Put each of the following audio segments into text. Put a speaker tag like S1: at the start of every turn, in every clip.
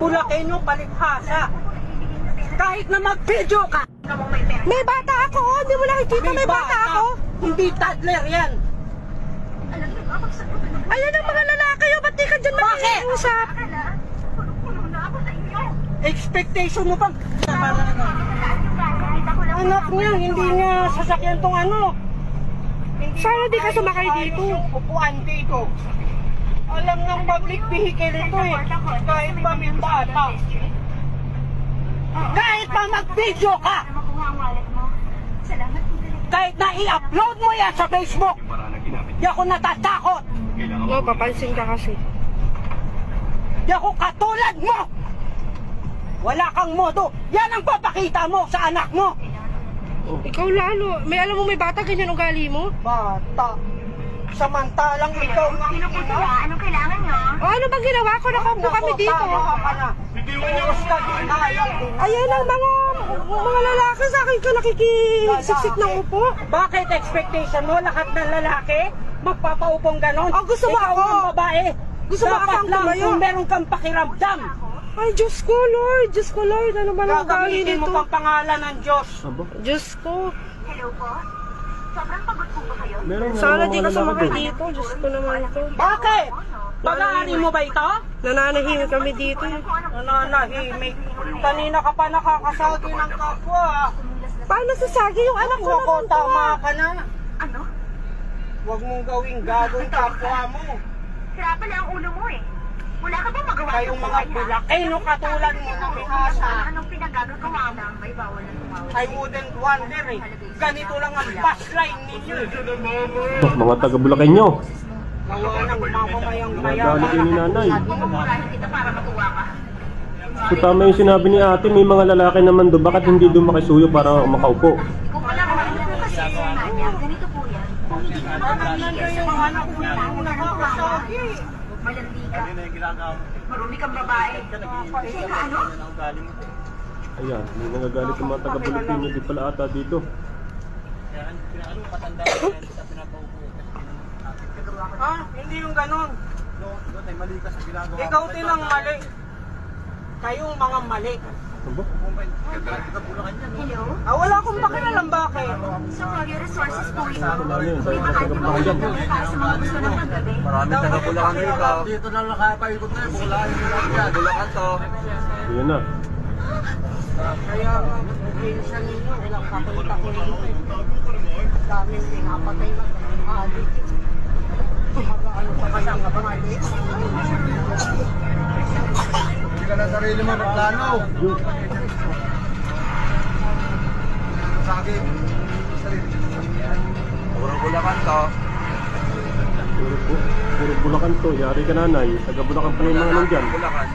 S1: Bulakenyo palibhasa. Kahit na mag-video ka.
S2: May bata ako, oh. Hindi mo nakikita may bata ako.
S1: Hindi toddler yan.
S2: Ayan ang mga lalaki, oh. Ba't di ka dyan makiusap?
S1: Expectation mo pang anak niya, hindi niya sasakyan tong ano.
S2: Sana di ka sumakay dito.
S1: Upuan dito. Alam ng public vehicle ito eh. Kahit pa may bata. Kahit pa mag-video ka. Kahit na i-upload mo yan sa Facebook. Di ako natatakot.
S2: No, papansin ka kasi.
S1: Di ako katulad mo. Wala kang modo. Yan ang papakita mo sa anak mo.
S2: Ikaw lalo. May alam mo may bata, ganyan ugali mo?
S1: Bata. Samantalang ikaw nga.
S3: Anong kailangan nyo?
S2: O ano bang ginawa ko? Nakaupo kami dito.
S1: Tama ka na.
S2: Ayan ang mga lalaki sa akin ka nakikisiksik ng upo.
S1: Bakit expectation mo lahat ng lalaki magpapaupong ganon?
S2: Oh, gusto mo
S1: ikaw
S2: ako?
S1: ang babae.
S2: Gusto mo
S1: dapat
S2: akong
S1: lang
S2: tumayo?
S1: kung meron kang pakiramdam.
S2: Ay, Diyos ko, Lord. Diyos ko, Lord. Ano ba ang ugali
S1: Gagamitin mo
S2: nito?
S1: pang pangalan ng Diyos.
S2: Diyos ko.
S3: Hello po? Sobrang pagod po ba kayo?
S2: Sana di ka sumakay dito. Diyos ko naman ito.
S1: Bakit? Pag-aari mo ba ito?
S2: Nananahimik kami dito.
S1: Nananahimik. Kanina ka pa nakakasagi ng kapwa.
S2: Paano sasagi yung anak ko
S1: Ako,
S2: naman?
S1: tama ka na.
S3: Ano?
S1: Huwag mong gawing gagawin kapwa mo.
S3: Sira pala ang ulo mo eh. Wala ka bang magawa
S1: Kayong mga bulakeno katulad mo na may asa.
S3: Anong pinagagagawa na may bawal na tumawag?
S1: I wouldn't wonder eh. Ganito lang ang bus line ninyo.
S4: Mga taga-Bulakenyo.
S1: Gawa ng mamamayang
S4: Nagalit yun ni nanay.
S3: Pumumurahin kita para matuwa ka.
S4: So tama yung sinabi ni ate, may mga lalaki naman doon. Bakit hindi doon makisuyo para makaupo?
S3: Kung wala ka ano po kasi sa kanya, ganito po yan. Kung hindi ka makapagigil sa mga anak mo na
S1: nakakasagi.
S3: malandi ka, marumi kang babae, kasi ka ano?
S4: Ayan, may nagagalit yung mga taga-Bulakenyo. Di pala ata dito.
S1: Ha? Hindi yung ganon. Ikaw din ang mali. Kayong mga mali.
S4: Aba?
S3: Hello?
S1: Wala akong pakialam bakit.
S3: Sorry, resources po ito.
S4: Ano yun?
S3: May mga
S4: Taga-Bulacan.
S3: para sa mga gusto ng paggabi.
S5: Marami taga-Bulacan dito. Dito na lang nakapaikot na yung Bulacan yan. Bulacan to.
S4: Ayan na.
S1: Kaya nga, pinsan ninyo, ilang kakita ko nito eh. Daming pinapatay na adik. Ano pa kaya nga ba
S5: Hindi ka na sarili mo magplano. Sa akin. Puro Bulacan to.
S4: Puro Bulacan to. Yari ka nanay. Taga-Bulacan pala yung mga nandyan.
S5: Bulacan.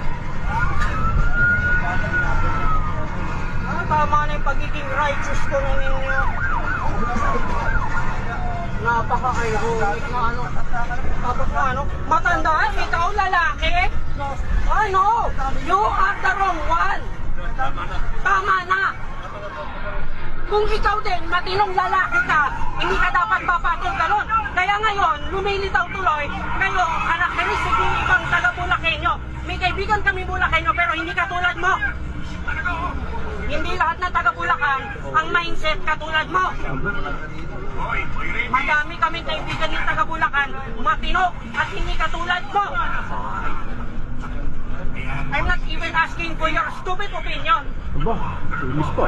S1: Tama na yung pagiging righteous ko na ninyo. Napaka-ironic na ano. Tapos na ano, matandaan, ikaw lalaki? Ano? You are the wrong one. Tama na. Kung ikaw din, matinong lalaki ka, hindi ka dapat papatol ganon. Kaya ngayon, lumilitaw tuloy, ngayon, karakteristik ng ibang taga-Bulakenyo. May kaibigan kami Bulakenyo, pero hindi katulad mo. Hindi lahat ng taga-Bulacan ang mindset katulad mo. Madami kaming kaibigan ng taga-Bulacan, matino at hindi katulad mo. I'm not even asking for your stupid opinion.
S4: Aba, ilis pa.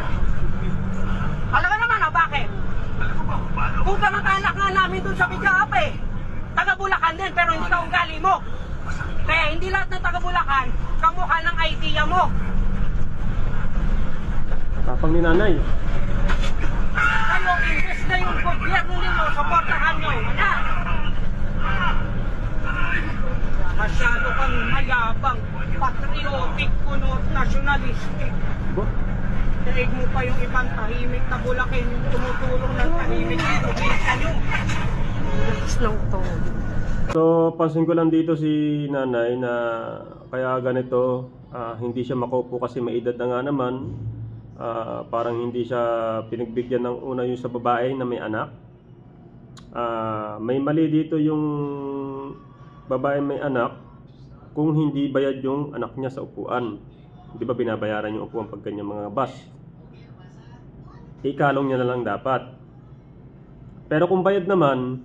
S1: Alam ka naman bakit? Kung kamag-anak nga namin dun sa Biglaap eh. Taga-Bulacan din pero hindi ka ugali mo. Kaya hindi lahat ng taga-Bulacan kamukha ng idea mo.
S4: Tapang ni nanay.
S1: Kayo, imbes na yung gobyerno ninyo, supportahan nyo. Wala. Masyado kang mayabang, patriotic, puno, nationalistic.
S4: Aba?
S1: Daig mo pa yung ibang tahimik na Bulacan yung tumutulong ng tahimik na probinsya nyo.
S2: Lakas ng tono.
S4: So, pansin ko lang dito si nanay na kaya ganito, hindi siya makaupo kasi may edad na nga naman. Parang hindi siya pinagbigyan ng una yung sa babae na may anak. May mali dito yung babae may anak kung hindi bayad yung anak niya sa upuan. Di ba binabayaran yung upuan pag ganyan mga bus? Ikalong niya na lang dapat. Pero kung bayad naman,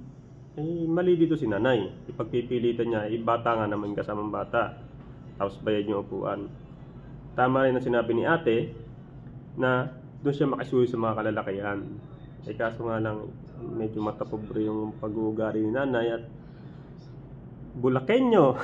S4: mali dito si nanay. Ipagpipilitan niya, bata nga naman kasamang bata. Tapos bayad yung upuan. Tama rin ang sinabi ni ate na doon siya makisuyo sa mga kalalakihan. Kaso nga lang, medyo matapobre yung pag-uugari ni nanay at Bulakenyo.